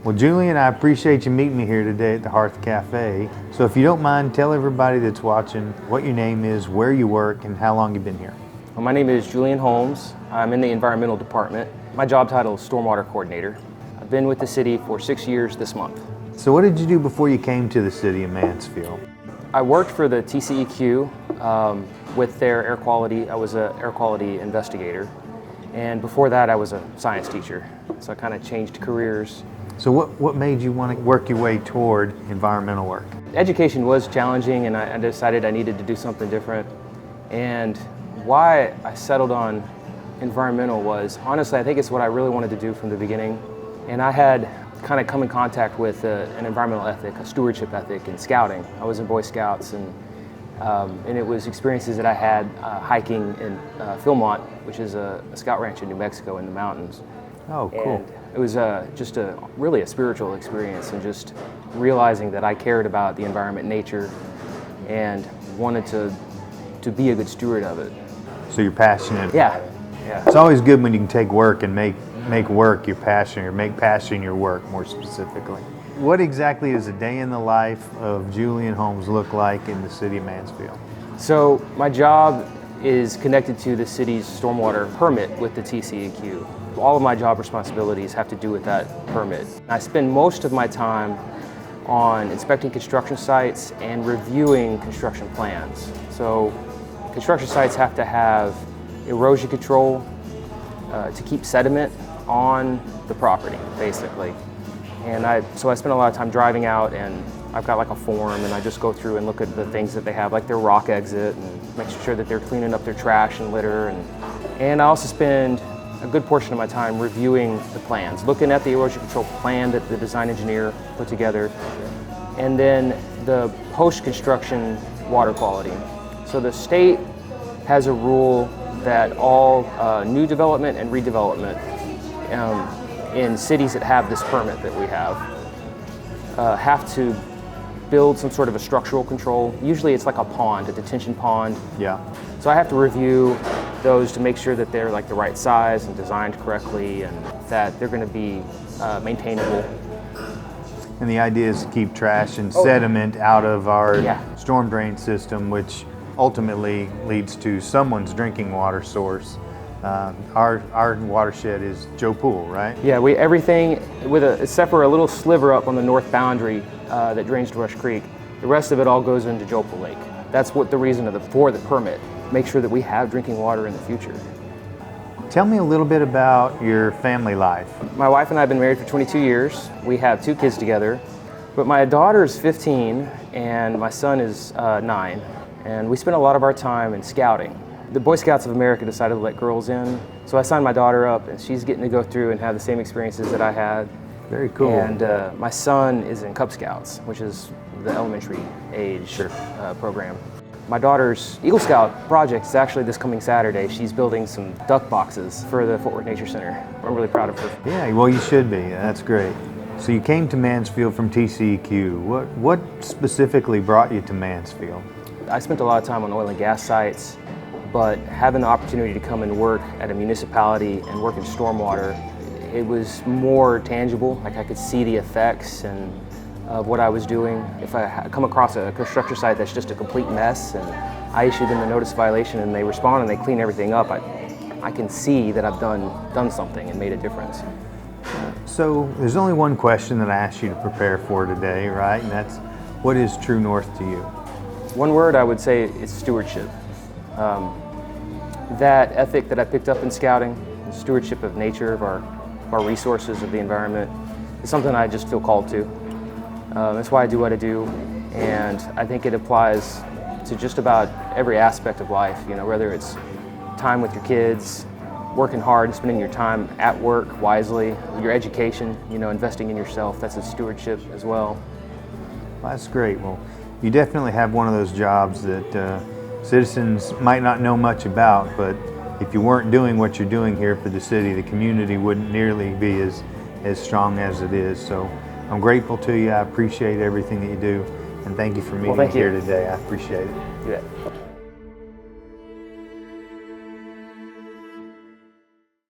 Well, Julian, I appreciate you meeting me here today at the Hearth Cafe. So if you don't mind, tell everybody that's watching what your name is, where you work, and how long you've been here. Well, my name is Julian Holmes. I'm in the environmental department. My job title is Stormwater Coordinator. I've been with the city for 6 years this month. So what did you do before you came to the City of Mansfield? I worked for the TCEQ with their air quality. I was an air quality investigator. And before that, I was a science teacher. So I kind of changed careers. So what made you want to work your way toward environmental work? Education was challenging, and I decided I needed to do something different. And why I settled on environmental was, honestly, I think it's what I really wanted to do from the beginning. And I had kind of come in contact with an environmental ethic, a stewardship ethic in scouting. I was in Boy Scouts, and it was experiences that I had hiking in Philmont, which is a scout ranch in New Mexico in the mountains. Oh, cool. And it was just really a spiritual experience, and just realizing that I cared about the environment, nature, and wanted to be a good steward of it. So you're passionate. Yeah. It's always good when you can take work and make work your passion, or make passion your work more specifically. What exactly does a day in the life of Julian Holmes look like in the City of Mansfield? So my job is connected to the city's stormwater permit with the TCEQ. All of my job responsibilities have to do with that permit. I spend most of my time on inspecting construction sites and reviewing construction plans. So construction sites have to have erosion control to keep sediment on the property, basically. And so I spend a lot of time driving out, and I've got like a form, and I just go through and look at the things that they have, like their rock exit, and make sure that they're cleaning up their trash and litter. And I also spend a good portion of my time reviewing the plans, looking at the erosion control plan that the design engineer put together, and then the post-construction water quality. So the state has a rule that all new development and redevelopment in cities that have this permit that we have to build some sort of a structural control. Usually it's like a pond, a detention pond. Yeah. So I have to review those to make sure that they're like the right size and designed correctly, and that they're going to be maintainable. And the idea is to keep trash and sediment out of our storm drain system, which ultimately leads to someone's drinking water source. Our watershed is Joe Pool, right? Yeah, everything except for a little sliver up on the north boundary that drains to Rush Creek. The rest of it all goes into Joe Pool Lake. That's what the reason for the permit. Make sure that we have drinking water in the future. Tell me a little bit about your family life. My wife and I have been married for 22 years. We have 2 kids together, but my daughter is 15 and my son is 9, and we spend a lot of our time in scouting. The Boy Scouts of America decided to let girls in, so I signed my daughter up, and she's getting to go through and have the same experiences that I had. Very cool. And my son is in Cub Scouts, which is the elementary age program. My daughter's Eagle Scout project is actually this coming Saturday. She's building some duck boxes for the Fort Worth Nature Center. I'm really proud of her. Yeah, well, you should be. That's great. So you came to Mansfield from TCEQ. What specifically brought you to Mansfield? I spent a lot of time on oil and gas sites, but having the opportunity to come and work at a municipality and work in stormwater, it was more tangible. Like, I could see the effects of what I was doing. If I come across a construction site that's just a complete mess, and I issue them a notice violation and they respond and they clean everything up, I can see that I've done something and made a difference. So there's only one question that I asked you to prepare for today, right? And that's, what is True North to you? One word I would say is stewardship. That ethic that I picked up in scouting, the stewardship of nature, of our resources, of the environment, is something I just feel called to. That's why I do what I do, and I think it applies to just about every aspect of life, whether it's time with your kids, working hard and spending your time at work wisely, your education, investing in yourself, that's a stewardship as well. Well, that's great. Well, you definitely have one of those jobs that citizens might not know much about, but if you weren't doing what you're doing here for the city, the community wouldn't nearly be as strong as it is. So I'm grateful to you. I appreciate everything that you do, and thank you for meeting me here today. I appreciate it. You bet.